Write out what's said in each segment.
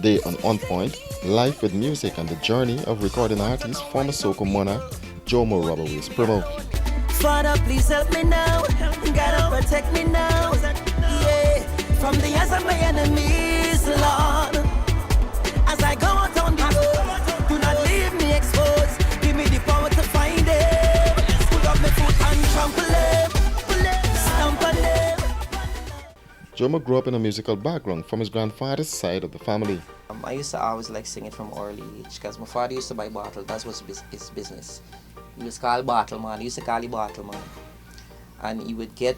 Today on Point, life with music and the journey of recording artist, former Soca monarch Jumo Life promote. Father, please help me now. God, protect me now. Yeah, from the hands of my enemies, Lord. As I go out on the road, do not leave me exposed. Give me the power to find it. Put up my foot and trample it. Stamp on it. Jumo grew up in a musical background from his grandfather's side of the family. I used to always like singing from early age because my father used to buy bottle. That was his business. He was called Bottle Man. He used to call it Bottle Man. And he would get,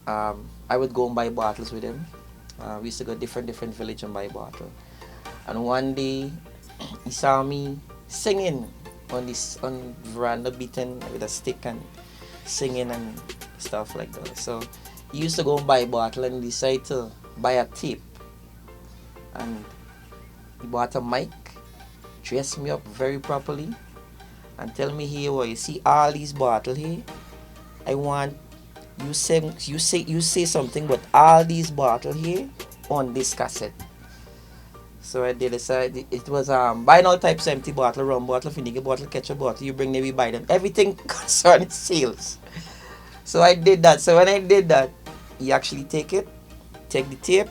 I would go and buy bottles with him. We used to go different village and buy bottle. And one day, he saw me singing on veranda, beating with a stick and singing and stuff like that. So he used to go and buy a bottle and decided to buy a tape. And he bought a mic, dressed me up very properly, and tell me, here, well, you see all these bottles here? I want you say something about all these bottles here on this cassette. So I did decide it was buying all types of empty bottle, rum bottle, vinegar bottle, ketchup bottle, you bring them, we buy them. Everything concerning sales. So I did that. So when I did that, he actually take the tape.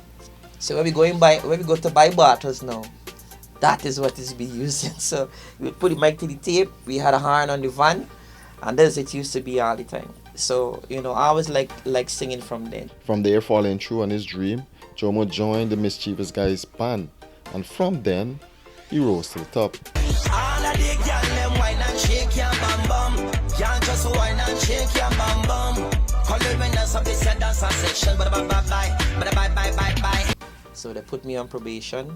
So when we go to buy bottles now, that is what is being using. So we would put the mic to the tape, we had a horn on the van, and that's it used to be all the time. So, I always like singing from then. From there, following through on his dream, Jumo joined the Mischievous Guys band, and from then, he rose to the top. All of the girl them wine and shake your bam bam. Can't just wine and shake your bam bam. Call it when that's up, they said that's a section, but bye. So they put me on probation.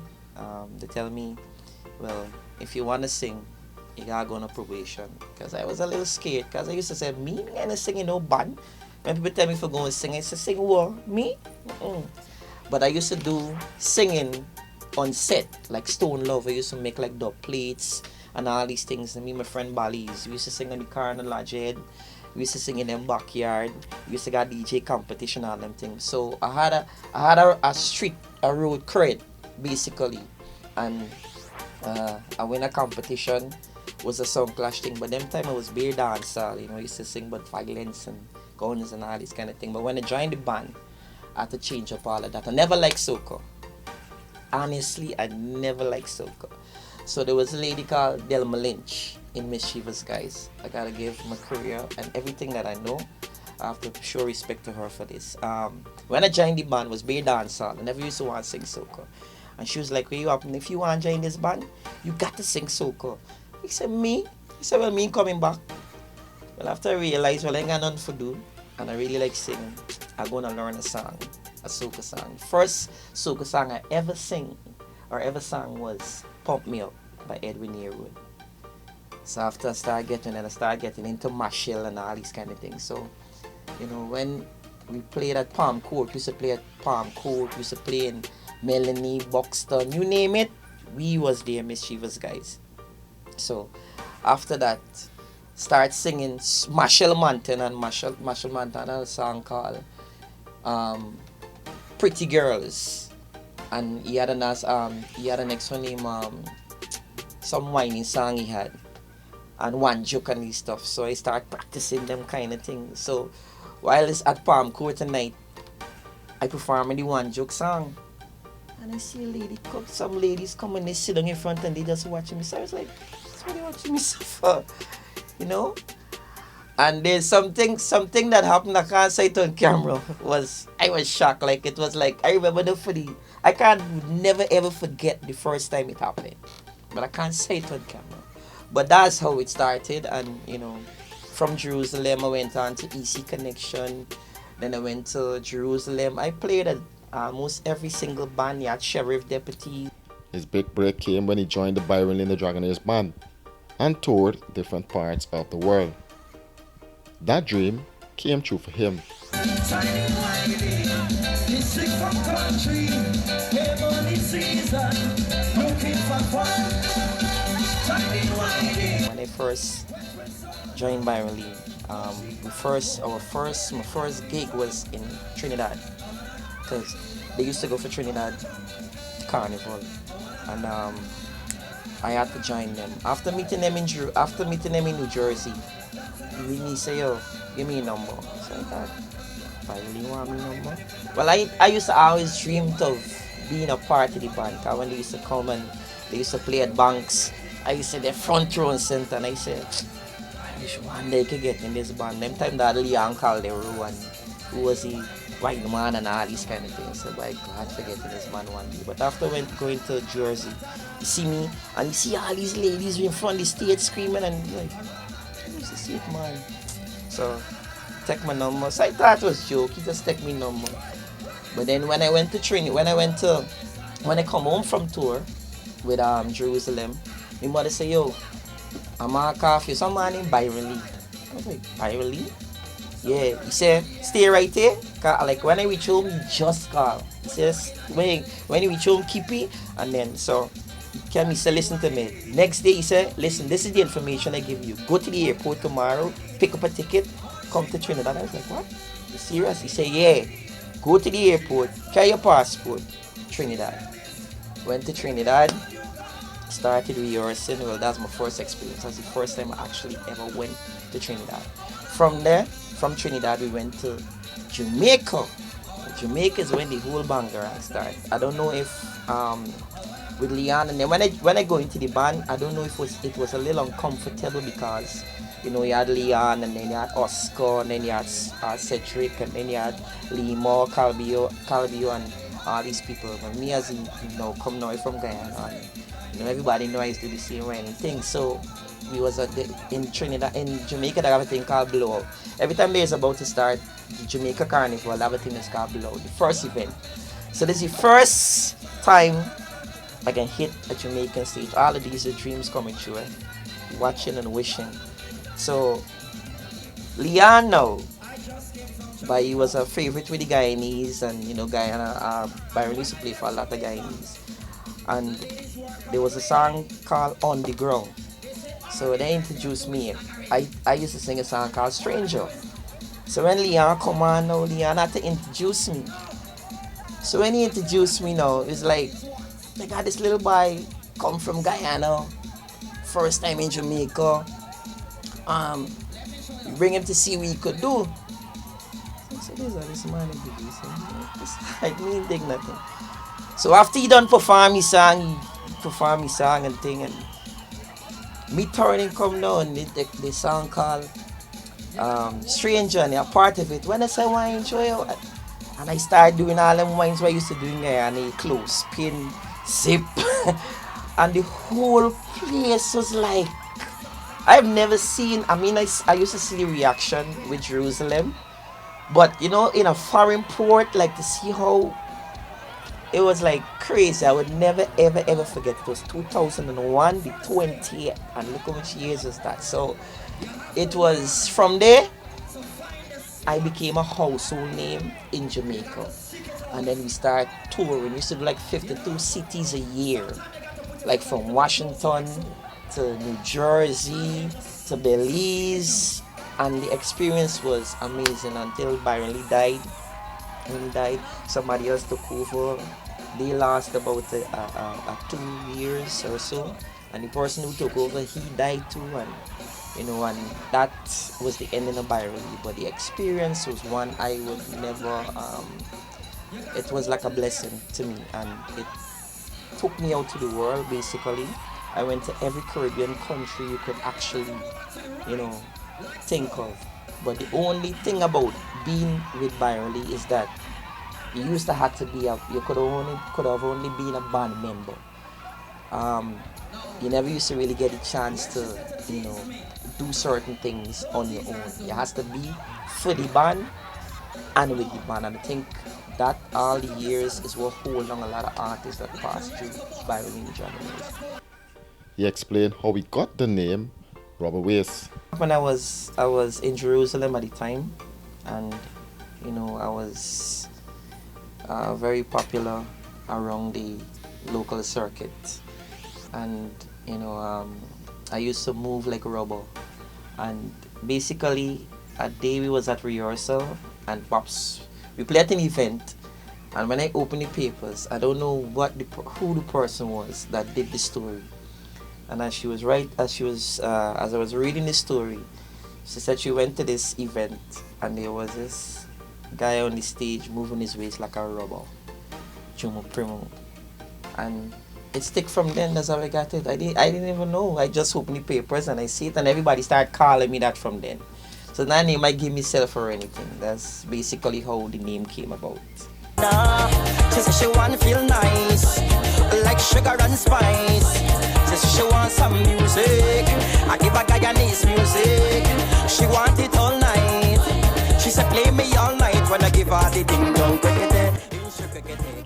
They tell me, well, if you want to sing, you gotta go on a probation. Because I was a little scared, because I used to say, me, I ain't singing no band. When people tell me if I go and sing, I say, sing what? Me? But I used to do singing on set, like Stone Love. I used to make like dub plates and all these things. And me and my friend Bally's, we used to sing on the car in the lodge head. We used to sing in them backyard. We used to get DJ competition and them things. So I had a road cred basically, and I win a competition. Was a song clash thing, but them time I was beer dancer. I used to sing about violence and guns and all this kind of thing. But when I joined the band, I had to change up all of that. I never liked soca. Honestly, I never liked soca. So there was a lady called Delma Lynch in Mischievous Guys. I gotta give my career and everything that I know. I have to show respect to her for this. When I joined the band, was beer dancer. I never used to want to sing soca. And she was like, where you up? And if you want to join this band, you got to sing soca. He said, me? He said, well, me coming back. Well, after I realized, well, I ain't got nothing to do, and I really like singing, I'm going to learn a song, a soca song. First soca song I ever sang was Pump Me Up by Edwin Yearwood. So after I started getting into Mashell and all these kind of things. So, when we played at Palm Court, we used to play in Melanie, Buxton, you name it, we was there, Mischievous Guys. So after that, start singing Mashell Manton had a song called Pretty Girls, and he had a next one named some whining song he had, and One Joke and these stuff. So I start practicing them kind of things. So while it's at Palm Court tonight, I perform the One Joke song, and I see some ladies come and they sit down in front and they just watching me. So I was like, what are you watching me suffer? And there's something that happened, I can't say it on camera. I was shocked. Like, it was like, I remember I can't never ever forget the first time it happened. But I can't say it on camera. But that's how it started. And from Jerusalem I went on to EC Connection. Then I went to Jerusalem. I played at almost every single band. You had Sheriff Deputy. His big break came when he joined the Byron Lynn the Dragonaires band and toured different parts of the world. That dream came true for him. When I first joined Byron Lee, my first gig was in Trinidad, because they used to go for Trinidad Carnival. and I had to join them. After meeting them in New Jersey, he say, "Yo, give me a number." So I thought, "I really want me number." Well, I used to always dreamed of being a part of the band. Cause when they used to come and they used to play at banks, I used to be front row and center, and I said, "I wish one day I could get in this band." Them time that Leon called the row and who was he? White man and all these kind of things. So by God, forgetting this man one day. But after going to Jersey, you see me and you see all these ladies in front of the stage screaming and you're like, who's this sweet man? So take my number. So I thought it was a joke. He just take me number. But then when I went to training, when I come home from tour with Jerusalem, my mother say, "Yo, I'm a coffee. Some man named Byron Lee." I was like, "Byron Lee?" Yeah, he said, "Stay right here." Like when I reach home, he just call. He says, when you reach home, keep it. And then, so, he said, "Listen to me." Next day, he said, "Listen, this is the information I give you. Go to the airport tomorrow, pick up a ticket, come to Trinidad." I was like, "What? You serious?" He said, "Yeah. Go to the airport, carry your passport, Trinidad." Went to Trinidad, started rehearsing. Well, that's my first experience. That's the first time I actually ever went to Trinidad. From Trinidad, we went to Jamaica. Jamaica is when the whole banger started. I don't know if with Leon, and then when I go into the band, I don't know if it was a little uncomfortable because you had Leon, and then you had Oscar, and then you had Cedric, and then you had Limo, Calbio, and all these people. But me as come now from Guyana, and everybody know I used to do the same running thing. So we was in Trinidad, in Jamaica, they have a thing called blowout. Every time there's about to start the Jamaica Carnival, they have a thing that's called blowout, the first event. So this is the first time I can hit a Jamaican stage. All of these are dreams coming true, watching and wishing. So Leon now, but he was a favorite with the Guyanese, and Guyana, Byron used to play for a lot of Guyanese. And there was a song called "On the Ground." So they introduced me. I used to sing a song called "Stranger." So when Leon come on now, Leon had to introduce me. So when he introduced me now, it's like, I got this little boy come from Guyana, first time in Jamaica. Bring him to see what he could do. So this man introducing me. Like me think nothing. So after he done perform his song and thing, and me turning come down, the song called "Stranger," and a part of it. When I say "Why enjoy it," and I started doing all them wines I used to doing there, and a close pin, zip, and the whole place was like, I've never seen. I mean, I used to see the reaction with Jerusalem, but in a foreign port, like to see how it was like crazy. I would never ever ever forget. It was 2001, the 20th, and look how much years is that. So it was from there I became a household name in Jamaica, and then we started touring. We used to do like 52 cities a year, like from Washington to New Jersey to Belize, and the experience was amazing until Byron Lee died. When he died, somebody else took over. They lost about 2 years or so, and the person who took over, he died too, and and that was the ending of Byron Lee. But the experience was one I would never. It was like a blessing to me, and it took me out to the world. Basically, I went to every Caribbean country you could actually, think of. But the only thing about being with Byron Lee is that you used to have to be you could have only been a band member. You never used to really get a chance to, do certain things on your own. You has to be for the band and with the band. And I think that all the years is what hold on a lot of artists that passed through Byron Lee Johnny's. He explained how he got the name Rubber Waist. When I was in Jerusalem at the time, and I was very popular around the local circuit, and I used to move like rubber. And basically a day we was at rehearsal, and pops we played at an event, And when I opened the papers, I don't know who the person was that did the story. And as I was reading the story, she said she went to this event and there was this guy on the stage moving his waist like a rubber, Jumo Primo. And it stick from then. That's how I got it. I didn't even know. I just opened the papers and I see it, and everybody started calling me that from then. So that name I give myself or anything. That's basically how the name came about. Nah, she said she wanna feel nice, like sugar and spice. She said she want some music. I give a Guyanese music. She want it all night. She said play me all night when I give her the ding dong.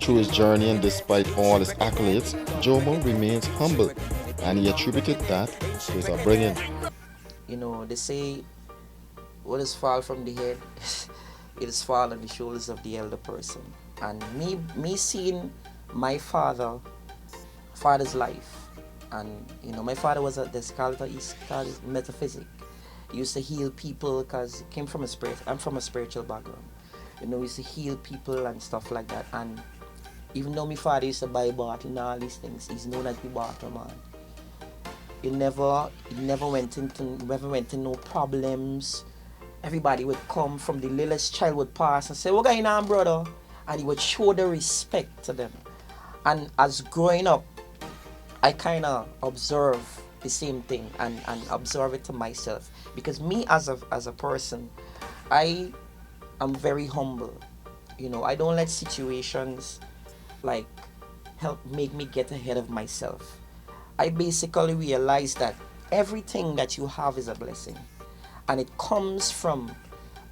Through his journey and despite all his accolades, Jumo remains humble, and he attributed that to his upbringing. They say what is fall from the head, it is fall on the shoulders of the elder person. And me seeing my father's life, and my father was a descalter, he's called metaphysic. He used to heal people because he came from I'm from a spiritual background. He used to heal people and stuff like that. And even though my father used to buy bottle and all these things, he's known as the bottle man. He never went into no problems. Everybody would come from the littlest child would pass and say, "What going on, brother?" And he would show the respect to them. And as growing up, I kind of observe the same thing and observe it to myself. Because me as a person, I am very humble. I don't let situations like make me get ahead of myself. I basically realize that everything that you have is a blessing, and it comes from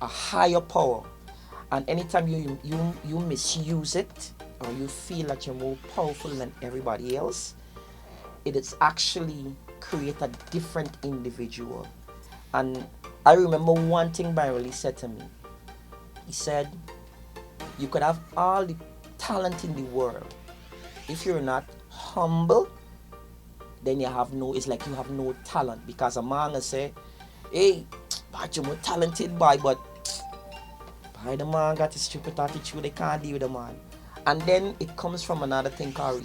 a higher power. And anytime you misuse it, or you feel that you're more powerful than everybody else, it is actually create a different individual. And I remember one thing Byron Lee said to me. He said, "You could have all the talent in the world. If you're not humble, then it's like you have no talent." Because a man will say, "Hey, but you're more talented boy, but by the man got a stupid attitude, they can't deal with the man." And then it comes from another thing called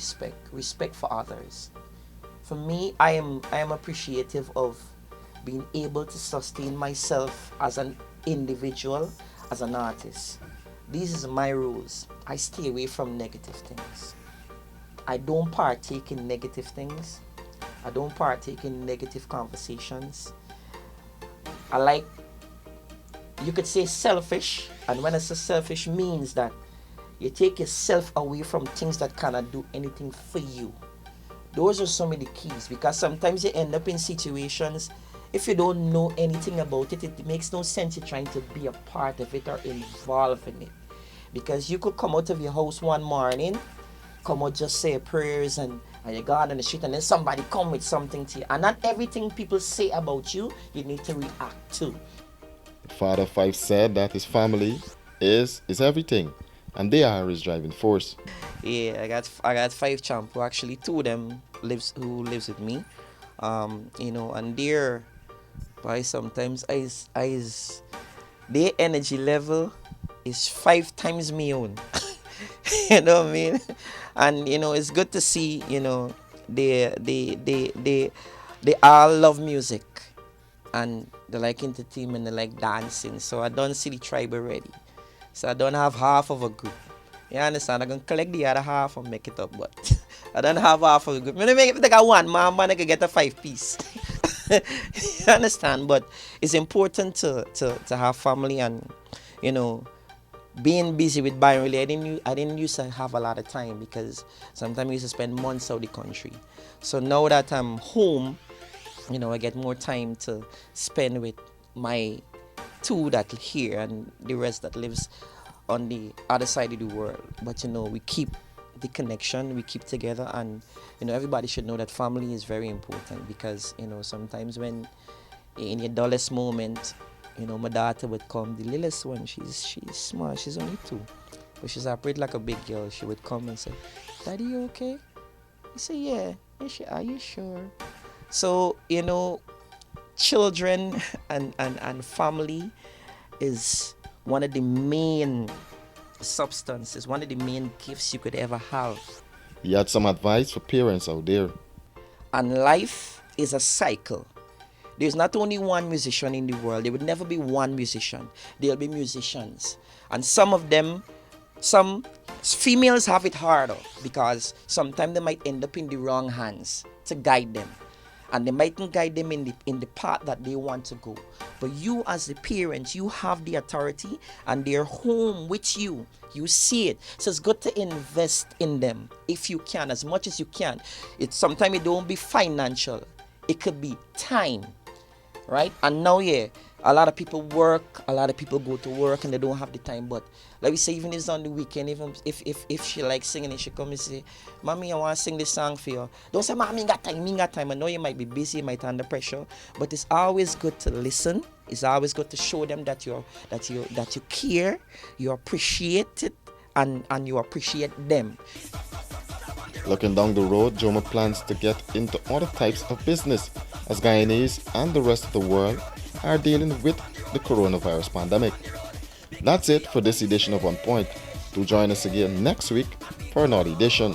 respect for others. For me, I am appreciative of being able to sustain myself as an individual, as an artist. These are my rules. I stay away from negative things. I don't partake in negative things. I don't partake in negative conversations. I like, you could say selfish, and when I say selfish means that you take yourself away from things that cannot do anything for you. Those are some of the keys, because sometimes you end up in situations, if you don't know anything about it, it makes no sense you're trying to be a part of it or involved in it. Because you could come out of your house one morning, come out just say prayers and you go out on the street, and then somebody come with something to you. And not everything people say about you, you need to react to. Father Five said that his family is everything, and they are his driving force. Yeah, I got 5 champ who actually 2 of them lives with me. And their by sometimes their energy level is 5 times me own. You know what I mean? And it's good to see, they all love music, and they like entertainment, they like dancing. So I don't see the tribe already. So I don't have half of a group. You understand? I'm gonna collect the other half and make it up, but I don't have half of a group. I'm gonna make it like a one man, I can get a 5-piece. You understand? But it's important to have family, and being busy with Byron, really, I didn't used to have a lot of time, because sometimes I used to spend months out of the country. So now that I'm home, I get more time to spend with my 2 that here and the rest that lives on the other side of the world. But we keep the connection, we keep together, and everybody should know that family is very important, because sometimes when in your dullest moment, my daughter would come, the littlest one, she's small, she's only 2, but she's operated like a big girl. She would come and say, "Daddy, you okay?" I say, "Yeah." And she, "Are you sure?" So children and family is one of the main substance is one of the main gifts you could ever have. He had some advice for parents out there. And life is a cycle. There's not only one musician in the world. There would never be one musician. There'll be musicians. And some of them, some females have it harder because sometimes they might end up in the wrong hands to guide them. And they mightn't guide them in the path that they want to go. But you as the parents, you have the authority and they're home with you. You see it. So it's good to invest in them if you can, as much as you can. Sometimes it don't be financial. It could be time. Right? And now, yeah, a lot of people work, a lot of people go to work and they don't have the time. But like we say, even if it's on the weekend, even if she likes singing and she come and say, Mommy, I want to sing this song for you. Don't say, Mommy, got time. I know you might be busy, you might under pressure, but it's always good to listen. It's always good to show them that you care, you appreciate it, and you appreciate them. Looking down the road, Jumo plans to get into other types of business as Guyanese and the rest of the world are dealing with the coronavirus pandemic. That's it for this edition of On Point. Do join us again next week for another edition.